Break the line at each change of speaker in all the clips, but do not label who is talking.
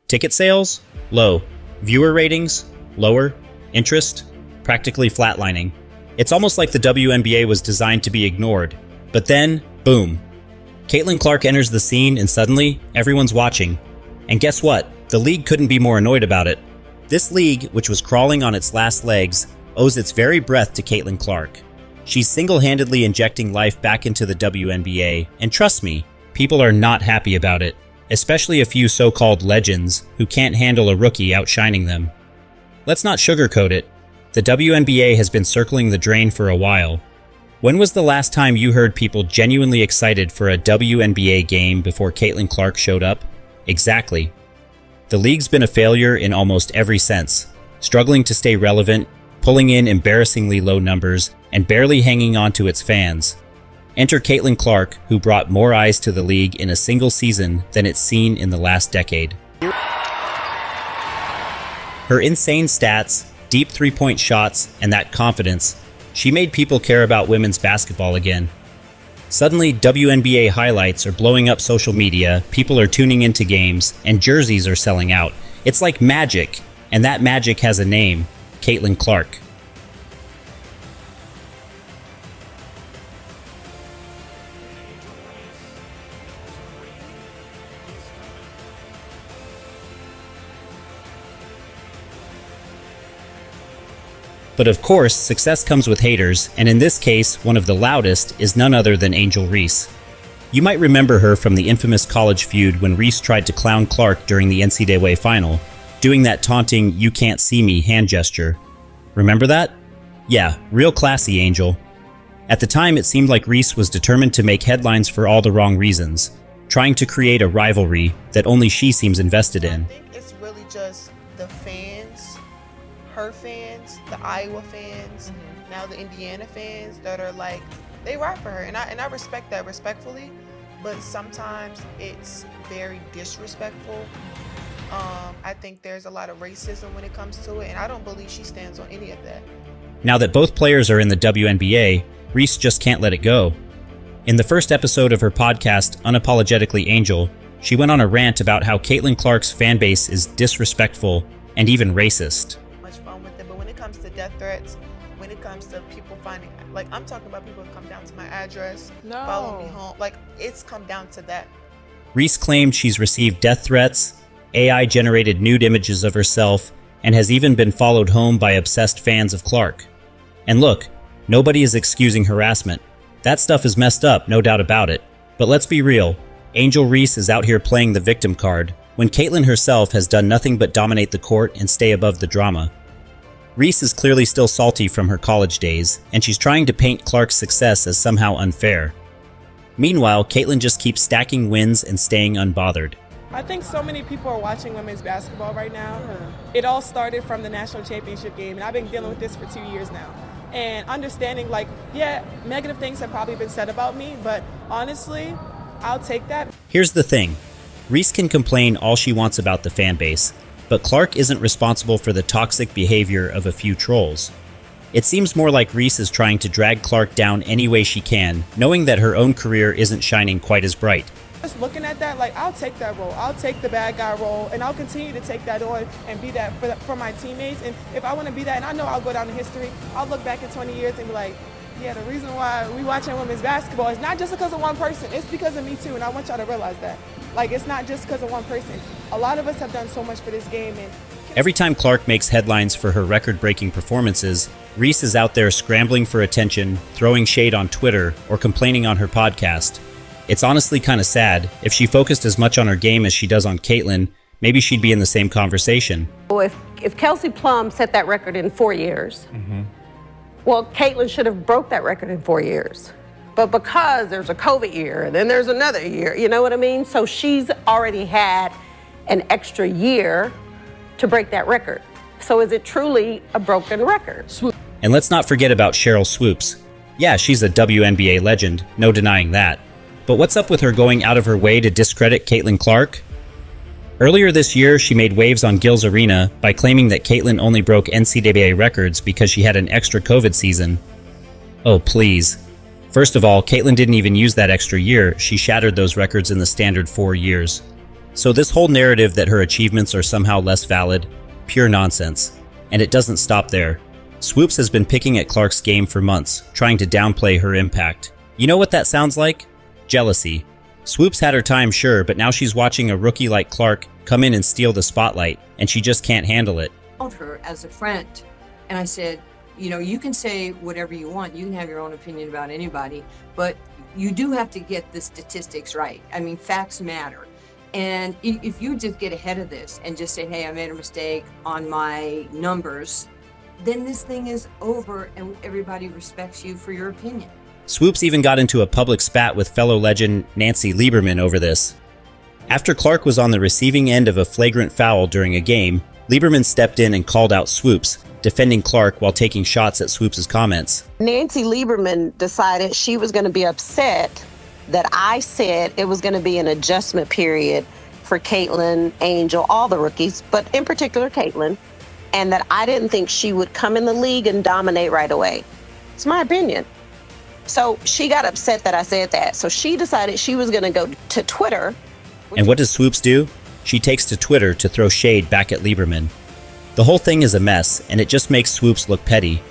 Ticket sales? Low. Viewer ratings? Lower. Interest? Practically flatlining. It's almost like the WNBA was designed to be ignored. But then, boom. Caitlin Clark enters the scene and suddenly, everyone's watching. And guess what? The league couldn't be more annoyed about it. This league, which was crawling on its last legs, owes its very breath to Caitlin Clark. She's single-handedly injecting life back into the WNBA, and trust me, people are not happy about it, especially a few so-called legends who can't handle a rookie outshining them. Let's not sugarcoat it. The WNBA has been circling the drain for a while. When was the last time you heard people genuinely excited for a WNBA game before Caitlin Clark showed up? Exactly. The league's been a failure in almost every sense, struggling to stay relevant, pulling in embarrassingly low numbers, and barely hanging on to its fans. Enter Caitlin Clark, who brought more eyes to the league in a single season than it's seen in the last decade. Her insane stats, deep three-point shots, and that confidence, she made people care about women's basketball again. Suddenly, WNBA highlights are blowing up social media, people are tuning into games, and jerseys are selling out. It's like magic, and that magic has a name: Caitlin Clark. But of course, success comes with haters, and in this case, one of the loudest is none other than Angel Reese. You might remember her from the infamous college feud when Reese tried to clown Clark during the NCAA final, doing that taunting "you can't see me" hand gesture. Remember that? Yeah, real classy, Angel. At the time, it seemed like Reese was determined to make headlines for all the wrong reasons, trying to create a rivalry that only she seems invested in.
I think it's really just the fans, her fans, the Iowa fans, now the Indiana fans that are like, they ride for her, and I respect that respectfully, but sometimes it's very disrespectful. I think there's a lot of racism when it comes to it, and I don't believe she stands on any of that.
Now that both players are in the WNBA, Reese just can't let it go. In the first episode of her podcast, Unapologetically Angel, she went on a rant about how Caitlin Clark's fan base is disrespectful and even racist.
Much fun with it, but when it comes to death threats, when it comes to people finding, like, I'm talking about people who come down to my address, follow me home, like, it's come down to that.
Reese claimed she's received death threats, AI-generated nude images of herself, and has even been followed home by obsessed fans of Clark. And look, nobody is excusing harassment. That stuff is messed up, no doubt about it. But let's be real, Angel Reese is out here playing the victim card, when Caitlin herself has done nothing but dominate the court and stay above the drama. Reese is clearly still salty from her college days, and she's trying to paint Clark's success as somehow unfair. Meanwhile, Caitlin just keeps stacking wins and staying unbothered.
I think so many people are watching women's basketball right now. It all started from the national championship game, and I've been dealing with this for 2 years now. And understanding, like, yeah, negative things have probably been said about me, but honestly, I'll take that.
Here's the thing. Reese can complain all she wants about the fan base, but Clark isn't responsible for the toxic behavior of a few trolls. It seems more like Reese is trying to drag Clark down any way she can, knowing that her own career isn't shining quite as bright.
Just looking at that, like, I'll take that role. I'll take the bad guy role, and I'll continue to take that on and be that for my teammates. And if I want to be that, and I know I'll go down in history, I'll look back in 20 years and be like, yeah, the reason why we watching women's basketball is not just because of one person. It's because of me too, and I want y'all to realize that. Like, it's not just because of one person. A lot of us have done so much for this game. And
every time Clark makes headlines for her record-breaking performances, Reese is out there scrambling for attention, throwing shade on Twitter, or complaining on her podcast. It's honestly kind of sad. If she focused as much on her game as she does on Caitlin, maybe she'd be in the same conversation.
Well, if Kelsey Plum set that record in 4 years, well, Caitlin should have broke that record in 4 years. But because there's a COVID year, and then there's another year, you know what I mean? So she's already had an extra year to break that record. So is it truly a broken record?
And let's not forget about Cheryl Swoops. Yeah, she's a WNBA legend, no denying that. But what's up with her going out of her way to discredit Caitlin Clark? Earlier this year, she made waves on Gil's Arena by claiming that Caitlin only broke NCAA records because she had an extra COVID season. Oh, please. First of all, Caitlin didn't even use that extra year. She shattered those records in the standard 4 years. So this whole narrative that her achievements are somehow less valid, pure nonsense. And it doesn't stop there. Swoops has been picking at Clark's game for months, trying to downplay her impact. You know what that sounds like? Jealousy. Swoops had her time, sure, but now she's watching a rookie like Clark come in and steal the spotlight, and she just can't handle it.
I called her as a friend, and I said, you know, you can say whatever you want. You can have your own opinion about anybody, but you do have to get the statistics right. I mean, facts matter. And if you just get ahead of this and just say, hey, I made a mistake on my numbers, then this thing is over and everybody respects you for your opinion.
Swoops even got into a public spat with fellow legend Nancy Lieberman over this. After Clark was on the receiving end of a flagrant foul during a game, Lieberman stepped in and called out Swoops, defending Clark while taking shots at Swoops' comments.
Nancy Lieberman decided she was going to be upset that I said it was going to be an adjustment period for Caitlin, Angel, all the rookies, but in particular Caitlin, and that I didn't think she would come in the league and dominate right away. It's my opinion. So she got upset that I said that. So she decided she was going to go to Twitter.
And what does Swoops do? She takes to Twitter to throw shade back at Lieberman. The whole thing is a mess, and it just makes Swoops look petty.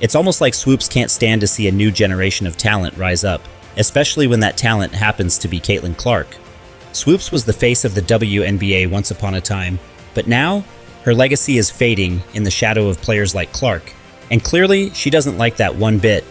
It's almost like Swoops can't stand to see a new generation of talent rise up, especially when that talent happens to be Caitlin Clark. Swoops was the face of the WNBA once upon a time, but now her legacy is fading in the shadow of players like Clark, and clearly she doesn't like that one bit.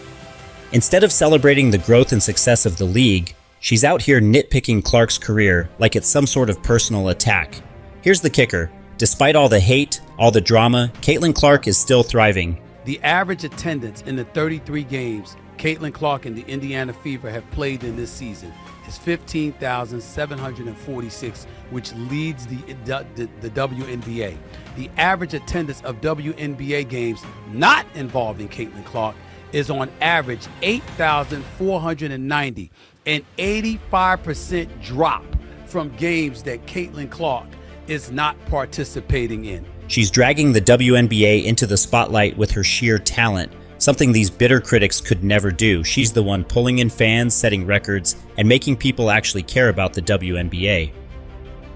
Instead of celebrating the growth and success of the league, she's out here nitpicking Clark's career like it's some sort of personal attack. Here's the kicker. Despite all the hate, all the drama, Caitlin Clark is still thriving.
The average attendance in the 33 games Caitlin Clark and the Indiana Fever have played in this season is 15,746, which leads the WNBA. The average attendance of WNBA games not involving Caitlin Clark is on average 8,490, an 85% drop from games that Caitlin Clark is not participating in.
She's dragging the WNBA into the spotlight with her sheer talent, something these bitter critics could never do. She's the one pulling in fans, setting records, and making people actually care about the WNBA.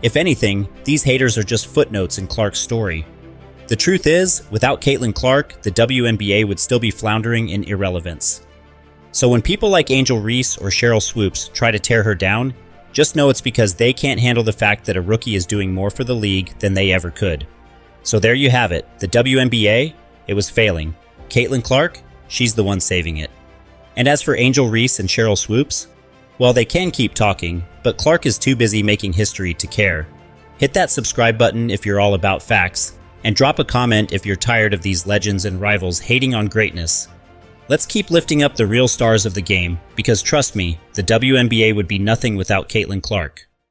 If anything, these haters are just footnotes in Clark's story. The truth is, without Caitlin Clark, the WNBA would still be floundering in irrelevance. So when people like Angel Reese or Cheryl Swoops try to tear her down, just know it's because they can't handle the fact that a rookie is doing more for the league than they ever could. So there you have it. The WNBA, it was failing. Caitlin Clark, she's the one saving it. And as for Angel Reese and Cheryl Swoops, well, they can keep talking, but Clark is too busy making history to care. Hit that subscribe button if you're all about facts, and drop a comment if you're tired of these legends and rivals hating on greatness. Let's keep lifting up the real stars of the game, because trust me, the WNBA would be nothing without Caitlin Clark.